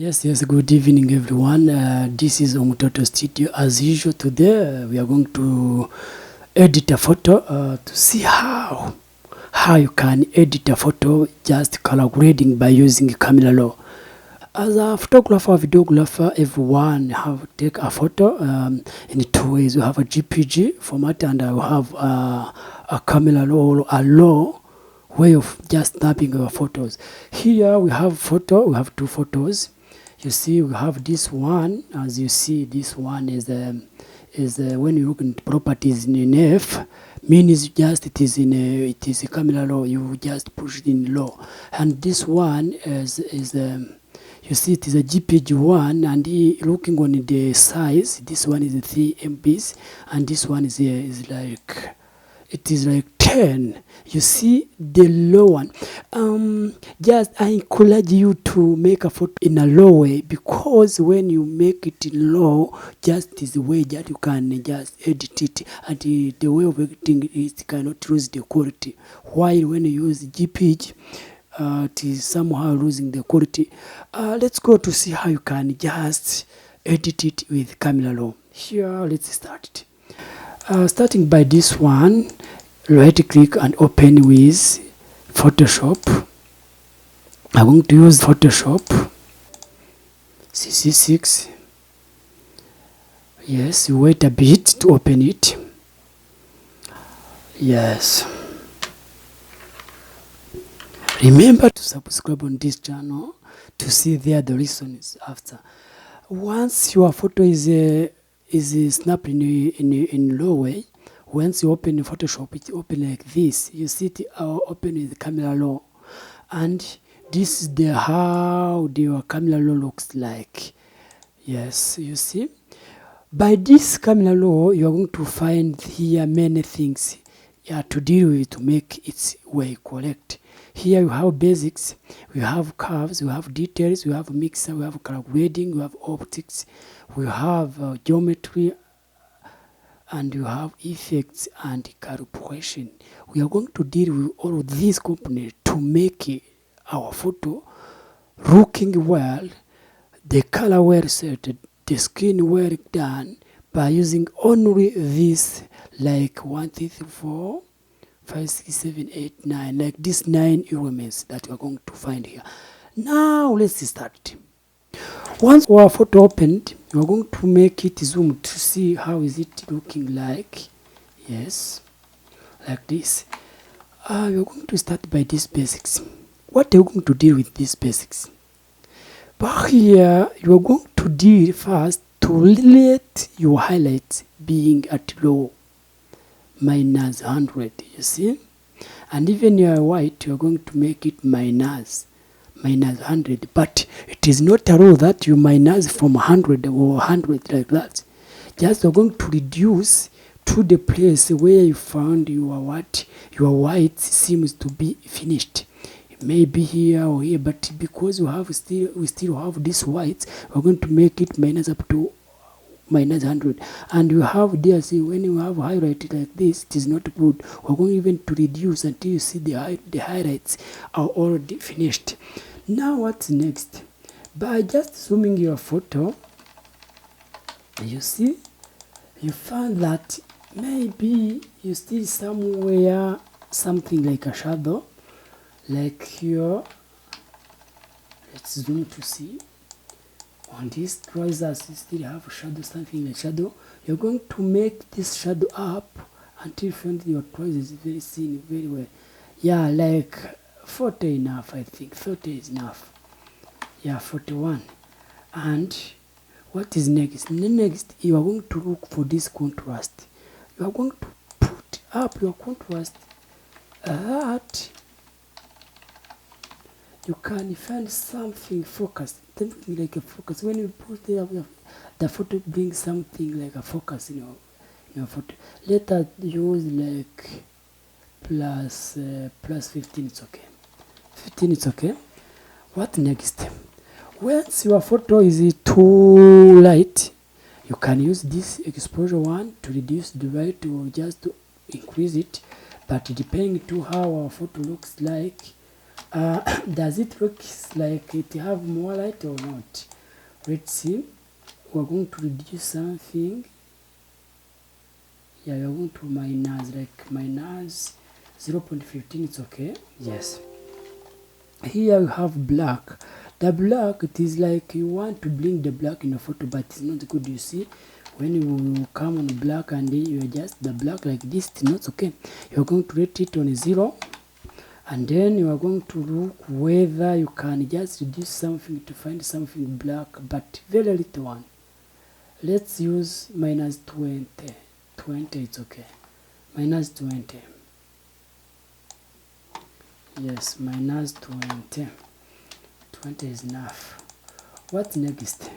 Yes, good evening everyone. This is Omutoto Studio. As usual today we are going to edit a photo to see how you can edit a photo just color grading by using Camera Raw. As a photographer, videographer, everyone have take a photo in two ways. We have a JPG format and we have a Camera Raw, a raw way of just snapping our photos. Here we have two photos. You see, we have this one. As you see, this one is when you look in properties in F, means just it is a Camera Raw. You just push it in low, and this one is you see it is a JPG one, and looking on the size, this one is 3 MBs, and this one is like it is like 10. You see the low one. Just I encourage you to make a photo in a low way, because when you make it in low, just is the way that you can just edit it, and the way of editing it cannot lose the quality. While when you use JPG, it is somehow losing the quality. Let's go to see how you can just edit it with Camera Raw. Here, let's start it. Starting by this one, right click and open with Photoshop. I'm going to use Photoshop CC6. Yes, wait a bit to open it. Yes. Remember to subscribe on this channel to see there the reasons after. Once your photo is snapped in low way, once you open Photoshop, it open like this. You see it open with Camera Raw, and this is how your Camera Raw looks like. Yes, you see. By this Camera Raw, you are going to find here many things to deal with to make its way correct. Here you have basics, we have curves, we have details, we have mixer, we have color grading, we have optics, we have geometry, and you have effects and calibration. We are going to deal with all of these components to make our photo looking well, the color well set, the skin well done, by using only this, like 1, 2, 3, 4, 5, 6, 7, 8, 9, like these 9 elements that we are going to find here. Now let's start. Once our photo opened, we are going to make it zoom to see how is it looking like. Yes, like this. We are going to start by these basics. What are you going to deal with these basics? But here you are going to deal first to let your highlights being at low, minus 100, you see, and even your white you are going to make it minus 100, but it is not a rule that you minus from 100 or 100 like that. Just you're going to reduce to the place where you found your white seems to be finished. It may be here or here, but because we still have this white, we're going to make it minus up to minus 100, and you have there, see, when you have highlight like this, it is not good. We're going even to reduce until you see the highlights are already finished. Now what's next? By just zooming your photo, you see, you find that maybe you see somewhere something like a shadow, like here. Let's zoom to see. On these trousers, you still have a shadow, something like shadow. You're going to make this shadow up until you find your trousers very thin, very well. Yeah, like 40 enough, I think. 30 is enough. Yeah, 41. And what is next? Next, you are going to look for this contrast. You are going to put up your contrast at you can find something focused, something like a focus. When you put the photo brings something like a focus in your photo. Let us use like plus 15, it's okay. 15, it's okay. What next? Once your photo is too light, you can use this exposure one to reduce the light or just to increase it, but depending to how our photo looks like. Does it look like it have more light or not? Let's see, we're going to reduce something. Yeah, we're going to minus 0.15. It's okay. Yes. Here you have black. The black, it is like you want to bring the black in a photo, but it's not good. You see, when you come on black and then you adjust the black like this, it's not okay. You're going to rate it on 0, and then you are going to look whether you can just reduce something to find something black, but very little one. Let's use minus 20. 20, it's okay. Minus 20. Yes, minus 20. 20 is enough. What next?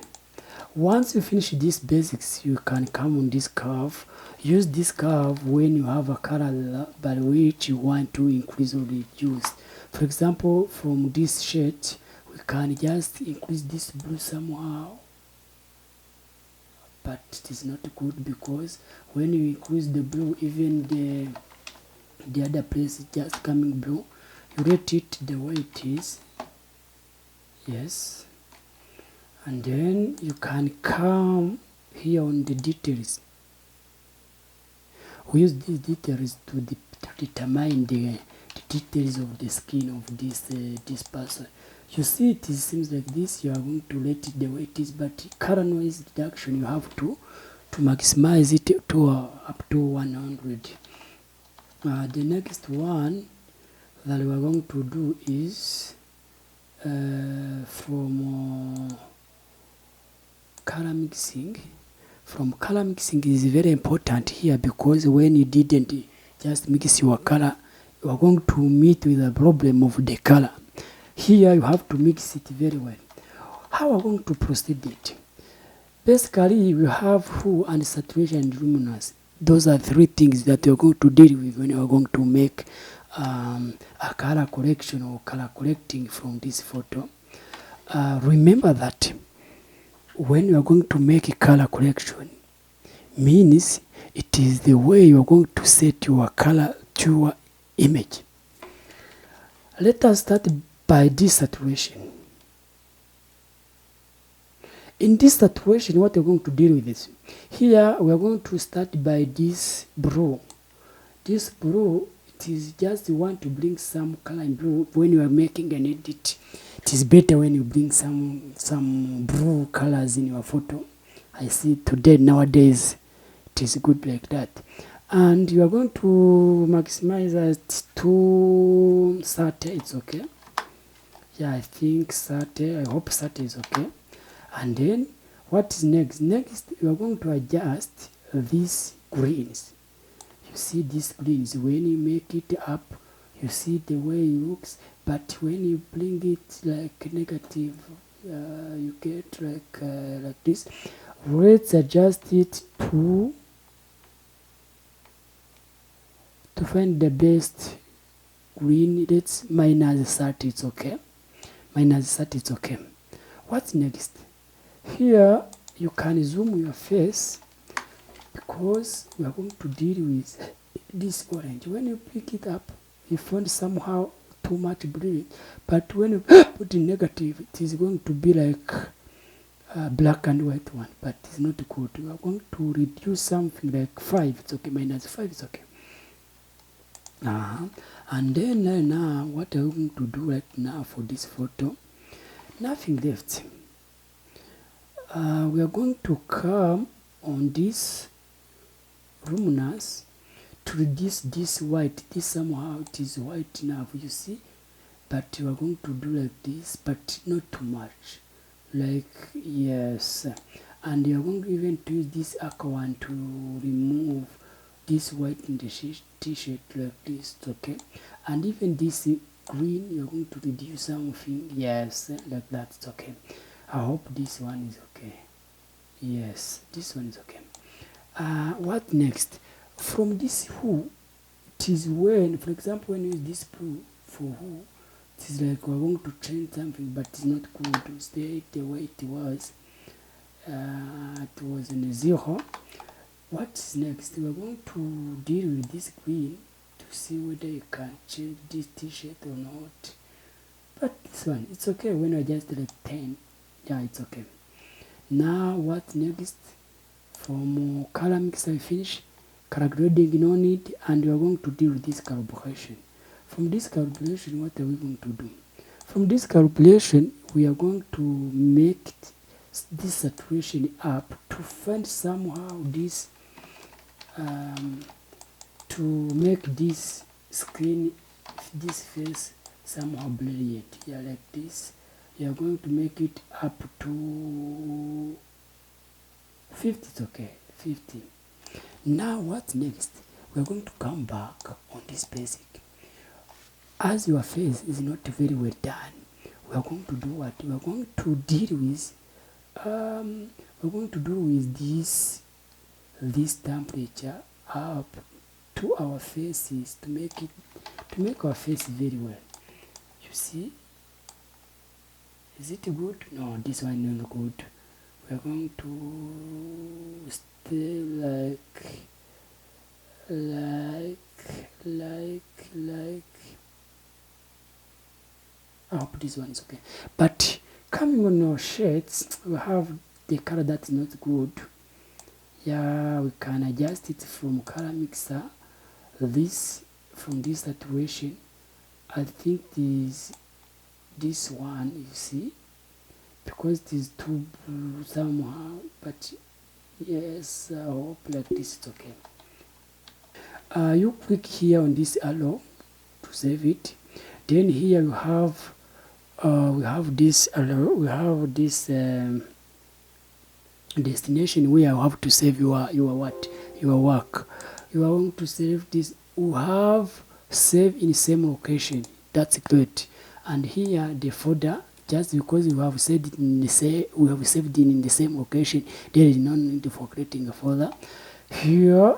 Once you finish these basics, you can come on this curve. Use this curve when you have a color by which you want to increase or reduce. For example, from this shade, we can just increase this blue somehow. But it is not good, because when you increase the blue, even the other place is just coming blue. You rate it the way it is. Yes. And then you can come here on the details. We use these details to determine the details of the skin of this person. You see, it seems like this. You are going to let it the way it is, but color noise reduction, you have to maximize it to up to 100. The next one that we are going to do is from color mixing. From color mixing is very important here, because when you didn't just mix your color, you are going to meet with a problem of the color. Here you have to mix it very well. How are we going to proceed it? Basically, we have hue and saturation and luminance. Those are 3 things that you're going to deal with when you're going to make a color correction or color correcting from this photo. Remember that when you are going to make a color correction, means it is the way you are going to set your color to your image. Let us start by this saturation. In this saturation, what we're going to deal with is, here we are going to start by this blue. This blue, it is just you want to bring some color in blue. When you are making an edit, it is better when you bring some blue colors in your photo. I see today, nowadays, it is good like that. And you are going to maximize it to 30. It's okay. Yeah, I think 30. I hope 30 is okay. And then what is next? Next, you are going to adjust these greens. You see these greens, when you make it up, you see the way it looks, but when you bring it like negative, you get like this. Let's adjust it to find the best green. Let's minus 30. It's okay. Minus 30. It's okay. What's next? Here you can zoom your face, because we are going to deal with this orange. When you pick it up, you find somehow too much brilliant, but when you put in negative, it is going to be like a black and white one, but it's not good. We are going to reduce something like 5. It's okay. Minus 5 is okay. And then now what are we going to do right now for this photo? Nothing left. We are going to come on this luminance to reduce this white. This somehow it is white enough, you see, but you are going to do like this, but not too much, like yes. And you are going to even to use this aqua one to remove this white in the t-shirt like this. Okay. And even this green, you're going to reduce something, yes, like that. It's okay. I hope this one is okay. Yes, this one is okay. What next? From this hue, it is when, for example, when you use this blue for hue, it is like we're going to change something, but it's not cool to stay the way it was. It was in 0. What's next? We're going to deal with this green to see whether you can change this t-shirt or not. But this one, it's okay when I just like 10. Yeah, it's okay. Now what next? From color mixer we finish, color grading no need, and we are going to deal with this calibration. From this calculation, what are we going to do? From this calculation, we are going to make this saturation up to find somehow this to make this screen, this face somehow brilliant. Yeah, like this. You are going to make it up to 50. It's okay, 50. Now what's next? We are going to come back on this basic. As your face is not very well done, we are going to do what? We are going to deal with this temperature up to our faces to make our face very well. You see? Is it good? No, this one is not good. We are going to stay like I hope this one is okay. But coming on our shades, we have the color that is not good. Yeah, we can adjust it from color mixer. From this saturation, I think this one, you see, because it is too blue somehow. But yes, I hope like this is okay. You click here on this arrow to save it. Then here we have this destination where you have to save your work. You are going to save this. We have save in the same location. That's great. And here the folder, just because we have saved it in the same location, there is no need for creating a folder. Here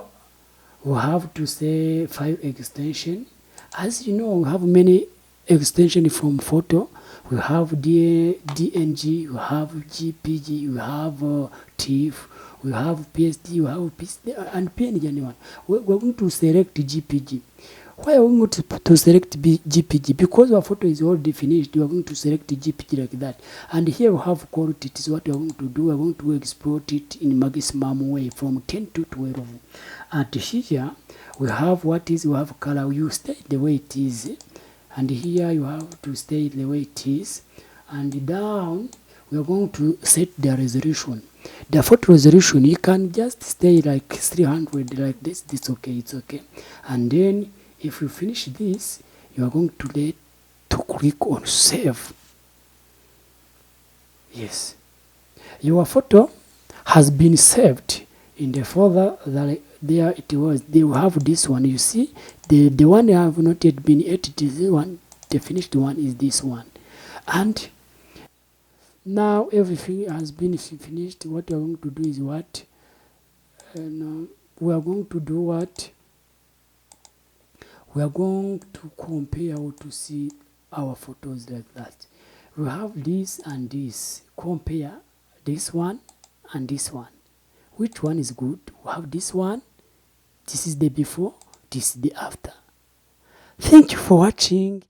we have to say file extension. As you know, we have many extensions from photo. We have DNG, we have GPG, we have TIFF, we have PSD, we have PSD, and PNG. Anyone. We're going to select GPG. Why are we going to select GPG? Because our photo is already finished, we are going to select GPG like that. And here we have quality. It is what we are going to do. We are going to export it in maximum way from 10 to 12. And here we have we have color. You stay the way it is. And here you have to stay the way it is. And down, we are going to set the resolution. The photo resolution, you can just stay like 300 like this. It's okay. And then if you finish this, you are going to click on save. Yes, your photo has been saved in the folder that there it was. They will have this one. You see, the one that have not yet been edited is the one. The finished one is this one. And now everything has been finished. What we are going to do is what? We are going to do what? We are going to compare or to see our photos like that. We have this and this. Compare this one and this one. Which one is good? We have this one. This is the before. This is the after. Thank you for watching.